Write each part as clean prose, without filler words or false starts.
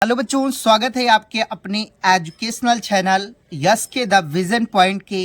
Hello बच्चों, स्वागत है आपके अपने एजुकेशनल चैनल यस के द विजन पॉइंट के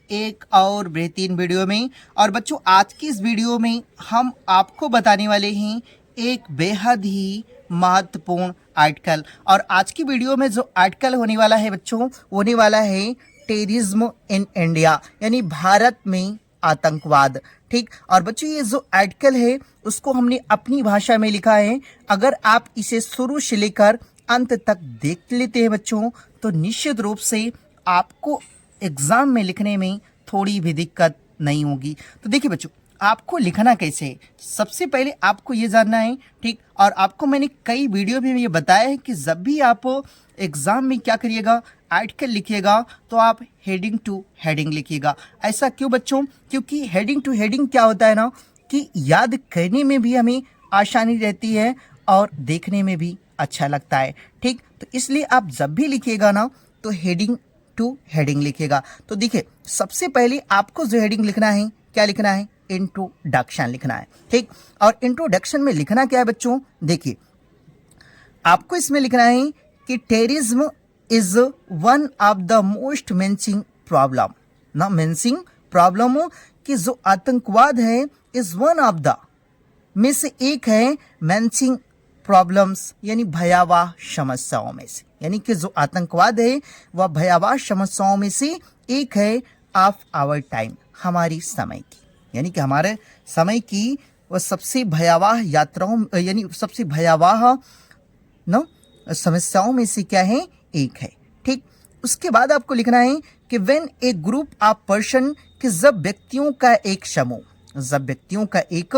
एक और बेहतरीन वीडियो में। और बच्चों, आज की इस वीडियो में हम आपको बताने वाले हैं एक बेहद ही महत्वपूर्ण आर्टिकल। और आज की वीडियो में जो आर्टिकल होने वाला है बच्चों, होने वाला है टेररिज्म इन इंडिया, यानी भारत में आतंकवाद। ठीक। और बच्चों, ये जो आर्टिकल है उसको हमने अपनी भाषा में लिखा है। अगर आप इसे शुरू से लेकर अंत तक देख लेते हैं बच्चों, तो निश्चित रूप से आपको एग्जाम में लिखने में थोड़ी भी दिक्कत नहीं होगी। तो देखिए बच्चों, आपको लिखना कैसे है, सबसे पहले आपको ये जानना है। ठीक। और आपको मैंने कई वीडियो में ये बताया है कि जब भी आप एग्जाम में क्या करिएगा, आर्टिकल लिखिएगा, तो आप हेडिंग टू हेडिंग लिखिएगा। ऐसा क्यों बच्चों? क्योंकि हेडिंग टू हेडिंग क्या होता है ना, कि याद करने में भी हमें आसानी रहती है और देखने में भी अच्छा लगता है। ठीक। तो इसलिए आप जब भी लिखिएगा ना, तो हेडिंग टू हेडिंग लिखिएगा। तो देखिए, सबसे पहले आपको जो हेडिंग लिखना है, क्या लिखना है? इंट्रोडक्शन लिखना है। ठीक। और इंट्रोडक्शन में लिखना क्या है बच्चों? देखिए, आपको इसमें लिखना है कि terrorism is one of the most menacing problem. ना मेंसिंग प्रॉब्लम हो कि जो आतंकवाद है इज वन ऑफ द में से एक है मेंसिंग प्रॉब्लम्स, यानी भयावह समस्याओं में से। यानी कि जो आतंकवाद है वह भयावह समस्याओं में से एक है ऑफ आवर टाइम, हमारी समय की। यानी कि हमारे समय की वह सबसे भयावह यात्राओं, यानी सबसे भयावह नो समस्याओं में से क्या है? एक है। ठीक। उसके बाद आपको लिखना है कि when A group of person, कि जब व्यक्तियों का एक समूह, जब व्यक्तियों का एक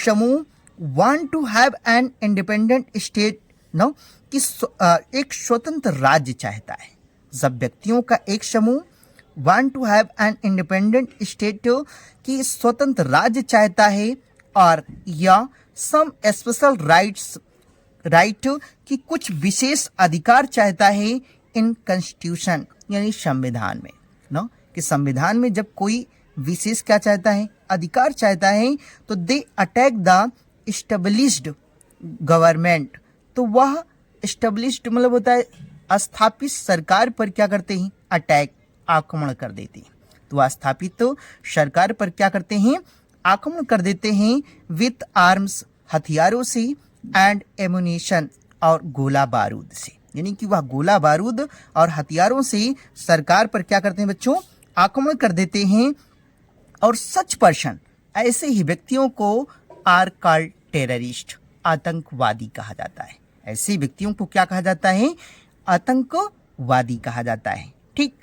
समूह want to have an independent state, no कि एक स्वतंत्र राज्य चाहता है। जब व्यक्तियों का एक समूह want to have an independent state, कि स्वतंत्र राज्य चाहता है, और या सम स्पेशल राइट्स, राइट कि कुछ विशेष अधिकार चाहता है इन कॉन्स्टिट्यूशन, यानी संविधान में। नो कि संविधान में जब कोई विशेष क्या चाहता है, अधिकार चाहता है, तो they attack the established government. तो वह एस्टेब्लिश्ड मतलब होता है स्थापित सरकार पर क्या करते हैं? अटैक, आक्रमण कर देते हैं। तो स्थापित तो सरकार पर क्या करते हैं? आक्रमण कर देते हैं विथ आर्म्स, हथियारों से, एंड एमुनेशन, और गोला बारूद से। यानी कि वह गोला बारूद और हथियारों से सरकार पर क्या करते हैं बच्चों? आक्रमण कर देते हैं। और सच पर्सन, ऐसे ही व्यक्तियों को आर कॉल्ड टेररिस्ट, आतंकवादी कहा जाता है। ऐसे व्यक्तियों को क्या कहा जाता है? आतंकवादी कहा जाता है। ठीक।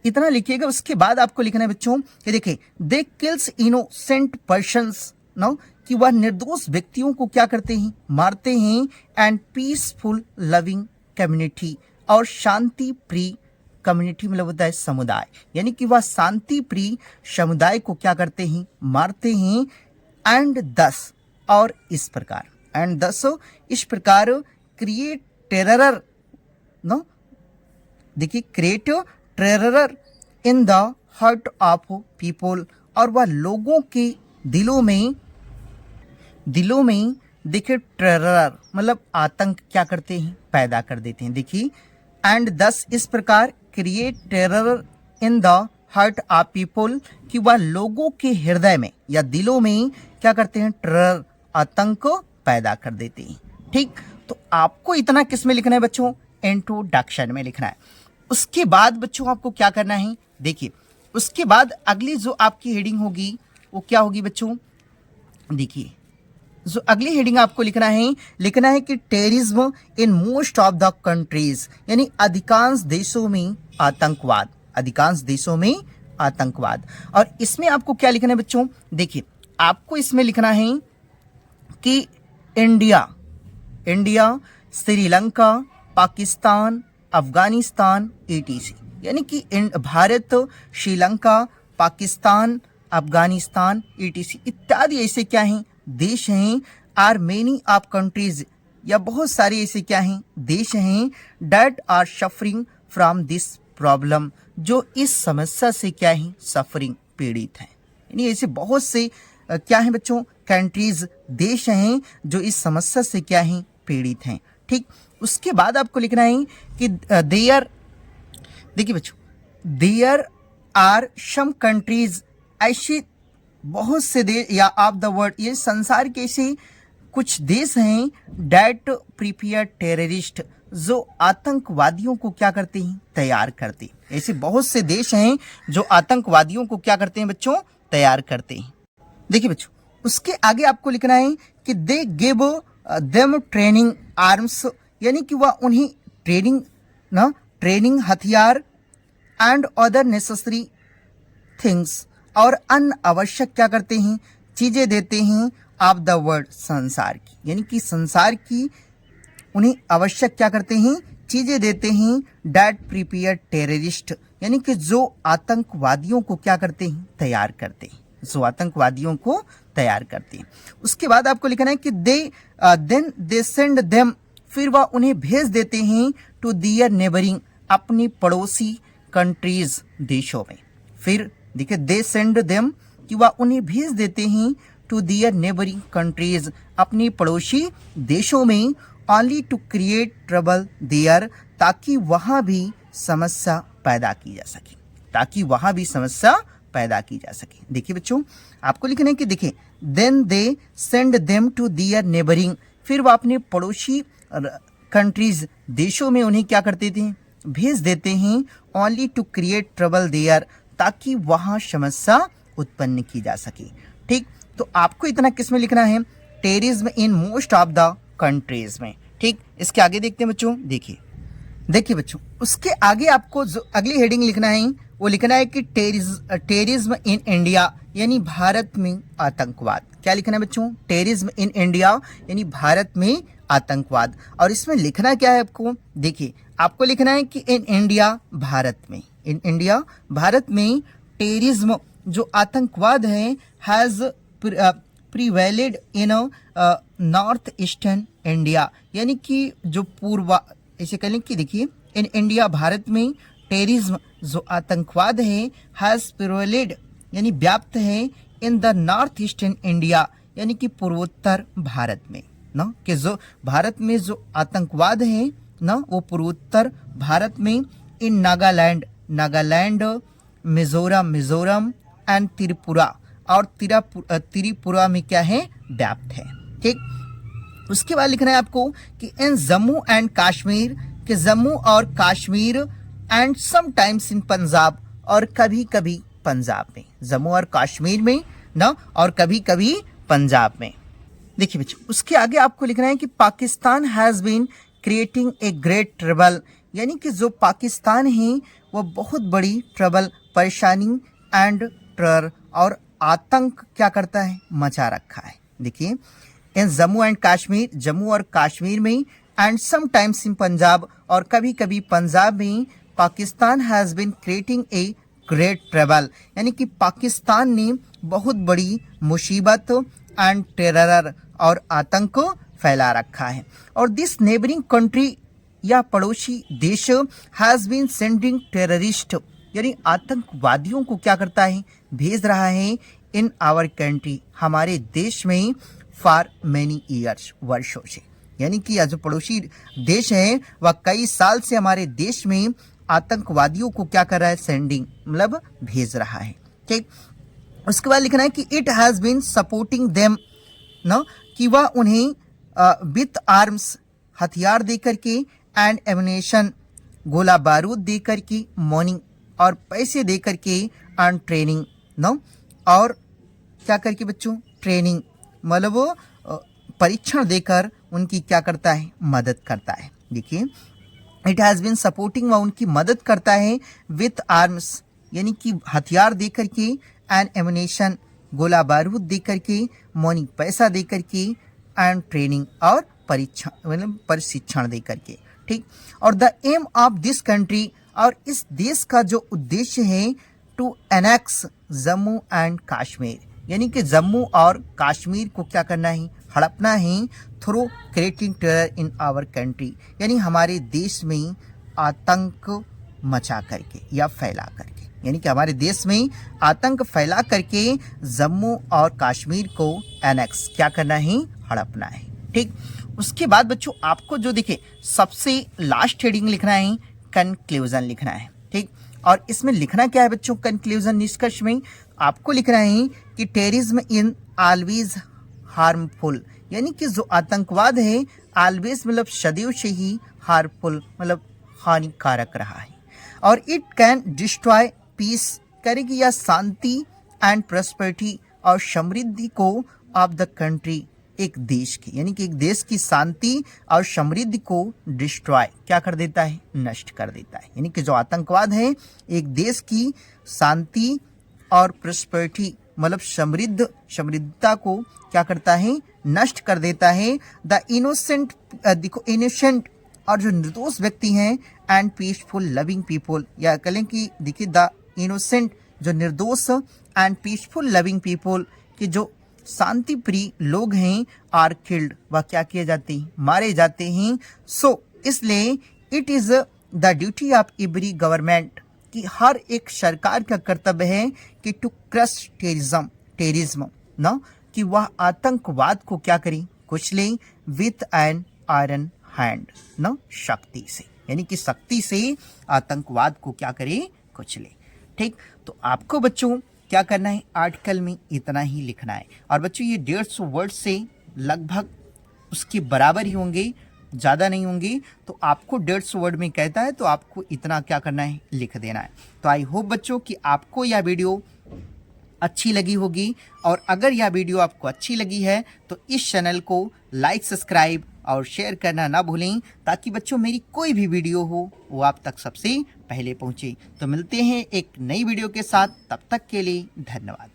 इतना लिखिएगा। उसके बाद आपको लिखना है बच्चों कि देखिए, दे किल्स इनोसेंट पर्सन्स, नो कि वह निर्दोष व्यक्तियों को क्या करते हैं? मारते हैं। एंड पीसफुल लविंग कम्युनिटी, और शांति प्रिय कम्युनिटी मतलब होता है समुदाय, यानी कि वह शांति प्रिय समुदाय को क्या करते हैं? मारते हैं। एंड दस, और इस प्रकार, एंड दस इस प्रकार, क्रिएट टेरर, नो देखिए, create terror in the heart of people, और वह लोगों के दिलों में देखिए, टेरर मतलब आतंक क्या करते हैं? पैदा कर देते हैं। देखिए, एंड दस इस प्रकार, create terror in the heart of people, कि वह लोगों के हृदय में या दिलों में क्या करते हैं? टेरर, आतंक पैदा कर देते हैं। ठीक। तो आपको इतना किस में लिखना है बच्चों? इंट्रोडक्शन में लिखना है। उसके बाद बच्चों आपको क्या करना है? देखिए, उसके बाद अगली जो आपकी हेडिंग होगी वो क्या होगी बच्चों? देखिए, जो अगली हेडिंग आपको लिखना है कि terrorism in most of the countries, यानी अधिकांश देशों में आतंकवाद, अधिकांश देशों में आतंकवाद। और इसमें आपको क्या लिखना है बच्चों? देखिए, आपको इसमें लिखना है कि इंडिया, श्रीलंका, पाकिस्तान, अफगानिस्तान, ETC, यानी कि भारत, श्रीलंका, पाकिस्तान, अफगानिस्तान, ETC इत्यादि ऐसे क्या हैं? देश हैं। आर मेनी ऑफ कंट्रीज, या बहुत सारे ऐसे क्या हैं? देश हैं। That are suffering from this problem, जो इस समस्या से क्या हैं? सफरिंग, पीड़ित हैं। यानी ऐसे बहुत से क्या हैं बच्चों? कंट्रीज, देश हैं जो इस समस्या से क्या हैं? पीड़ित हैं। ठीक। उसके बाद आपको लिखना है कि देखिए बच्चों, देयर आर सम कंट्रीज, ऐसे बहुत से देश या ऑफ द वर्ल्ड, ये संसार के ऐसे कुछ देश हैं डैट प्रिपेयर टेररिस्ट, जो आतंकवादियों को क्या करते हैं, तैयार करते हैं। ऐसे बहुत से देश हैं जो आतंकवादियों को क्या करते हैं बच्चों, तैयार करते हैं। देखिए बच्चों, उसके आगे आपको लिखना है कि they give them training arms, यानी कि वह उन्हें ट्रेनिंग हथियार एंड अदर नेसेसरी थिंग्स, और अनावश्यक क्या करते हैं, चीजें देते हैं ऑफ द वर्ल्ड, संसार की, यानी कि संसार की उन्हें आवश्यक क्या करते हैं, चीजें देते हैं डैट प्रिपेयर टेररिस्ट, यानी कि जो आतंकवादियों को क्या करते हैं, तैयार करते हैं, जो आतंकवादियों को तैयार करते हैं। उसके बाद आपको लिखना है कि देन दे सेंड देम, फिर वह उन्हें भेज देते हैं टू दियर नेबरिंग, अपनी पड़ोसी कंट्रीज, देशों में। फिर देखिए दे सेंड देम कि वह उन्हें भेज देते हैं टू दियर नेबरिंग कंट्रीज, अपनी पड़ोसी देशों में, only to create trouble there, ताकि वहां भी समस्या पैदा की जा सके, ताकि वहां भी समस्या पैदा की जा सके। देखिए बच्चों, आपको लिखना है कि देखिए then they send them to their neighbouring, फिर वह अपने पड़ोसी कंट्रीज, देशों में उन्हें क्या करते थे, भेज देते हैं, only to create trouble there, ताकि वहां समस्या उत्पन्न की जा सके। ठीक, तो आपको इतना किस में लिखना है, terrorism in most of the countries में। ठीक, इसके आगे देखते हैं बच्चों। देखिए बच्चों, उसके आगे आपको जो अगली हेडिंग लिखना है वो लिखना है कि टेररिज्म इन इंडिया, यानी भारत में आतंकवाद। क्या लिखना है बच्चों, टेररिज्म इन इंडिया, यानी भारत में आतंकवाद। और इसमें लिखना क्या है आपको, देखिए आपको लिखना है कि इन इंडिया, भारत में, इन इंडिया, भारत में टेररिज्म, जो आतंकवाद है, has prevailed in north eastern India, यानी कि जो ऐसे कह लें कि देखिए इन इंडिया, भारत में टेररिज्म, जो आतंकवाद है, हैज प्रिवेलेड, यानी व्याप्त है, in the north eastern India, यानी कि पूर्वोत्तर भारत में ना, कि जो भारत में जो आतंकवाद है ना, वो पूर्वोत्तर भारत में, इन नागालैंड, मिजोरम एंड त्रिपुरा, और त्रिपुरा में क्या है, व्याप्त है। ठीक, उसके बाद लिखना है आपको कि इन जम्मू एंड कश्मीर, के जम्मू और Kashmir, and sometimes in Punjab, और कभी कभी पंजाब में, जम्मू और कश्मीर में ना, और कभी कभी पंजाब में। देखिए बच्चों, उसके आगे आपको लिखना है कि Pakistan has been creating a great trouble, यानी कि जो पाकिस्तान है वो बहुत बड़ी ट्रबल, परेशानी एंड टेरर, और आतंक क्या करता है, मचा रखा है। देखिए इन जम्मू एंड कश्मीर, जम्मू और कश्मीर में, एंड समटाइम्स इन पंजाब, और कभी कभी पंजाब में, Pakistan has been creating a great trouble, यानी कि पाकिस्तान ने बहुत बड़ी मुसीबत एंड टेरर, और आतंक फैला रखा है। और दिस नेबरिंग कंट्री, या पड़ोसी देश, हैज बीन सेंडिंग टेररिस्ट, यानी आतंकवादियों को क्या करता है, भेज रहा है, इन आवर कंट्री, हमारे देश में, फॉर मेनी ईयर्स, वर्षों से, यानी कि यह जो पड़ोसी देश है वह कई साल से हमारे देश में आतंकवादियों को क्या कर रहा है, सेंडिंग, मतलब भेज रहा है। ठीक, उसके बाद लिखना है कि it has been supporting them ना, कि वह उन्हें विथ आर्म्स, हथियार दे करके, एंड एमुनेशन, गोला बारूद दे करके, मॉर्निंग, और पैसे दे करके, एंड ट्रेनिंग ना, और क्या करके बच्चों, ट्रेनिंग, मतलब वो परीक्षण देकर उनकी क्या करता है, मदद करता है। देखिए इट हैज़ बीन सपोर्टिंग, वह उनकी मदद करता है, विथ आर्म्स, यानी कि हथियार दे करके, एंड एमुनेशन, गोला बारूद दे करके, मॉर्निंग, पैसा दे करके, एंड ट्रेनिंग, और परीक्षण, मतलब प्रशिक्षण दे करके। ठीक, और the aim of this country, और इस देश का जो उद्देश्य है, to annex Jammu and Kashmir, यानी कि जम्मू और कश्मीर को क्या करना है, हड़पना है, through creating terror in our country, यानी हमारे देश में आतंक मचा करके या फैला करके, यानी कि हमारे देश में आतंक फैला करके जम्मू और कश्मीर को एनेक्स क्या करना है, हड़पना है। ठीक, उसके बाद बच्चों आपको जो दिखे सबसे लास्ट हेडिंग लिखना है कंक्लूजन लिखना है, ठीक। और इसमें लिखना क्या है बच्चों, कंक्लूजन निष्कर्ष में आपको लिखना है कि टेररिज्म इन ऑलवेज हार्मफुल, यानी कि जो आतंकवाद है ऑलवेज मतलब सदैव से ही हार्मफुल मतलब हानिकारक रहा है, और इट कैन डिस्ट्रॉय पीस करेगी या शांति एंड प्रॉस्पेरिटी और समृद्धि को ऑफ द कंट्री, एक देश की यानी कि एक देश की शांति और समृद्धि को डिस्ट्रॉय क्या कर देता है, नष्ट कर देता है। यानी कि जो आतंकवाद है एक देश की शांति और प्रॉस्पेरिटी मतलब समृद्धता को क्या करता है, नष्ट कर देता है। द इनोसेंट देखो इनोसेंट और जो निर्दोष व्यक्ति हैं एंड पीसफुल लविंग पीपल, या कहें कि देखिए द इनोसेंट जो निर्दोष एंड पीसफुल लविंग पीपल कि जो शांति प्रिय लोग हैं आर किल्ड, वह क्या किए जाते हैं, मारे जाते हैं। सो इसलिए it is the duty of every government कि हर एक सरकार का कर्तव्य है कि टू क्रश टेररिज्म ना, कि वह आतंकवाद को क्या करें, कुचले विथ एन आयरन हैंड ना, शक्ति से, यानी कि शक्ति से आतंकवाद को क्या करे, कुचले, ठीक। तो आपको बच्चों क्या करना है, आर्टिकल में इतना ही लिखना है, और बच्चों ये 150 वर्ड से लगभग उसके बराबर ही होंगे, ज़्यादा नहीं होंगे। तो आपको 150 वर्ड में कहता है तो आपको इतना क्या करना है, लिख देना है। तो आई होप बच्चों कि आपको यह वीडियो अच्छी लगी होगी, और अगर यह वीडियो आपको अच्छी लगी है तो इस चैनल को लाइक, सब्सक्राइब और शेयर करना ना भूलें, ताकि बच्चों मेरी कोई भी वीडियो हो वो आप तक सबसे पहले पहुंचे। तो मिलते हैं एक नई वीडियो के साथ, तब तक के लिए धन्यवाद।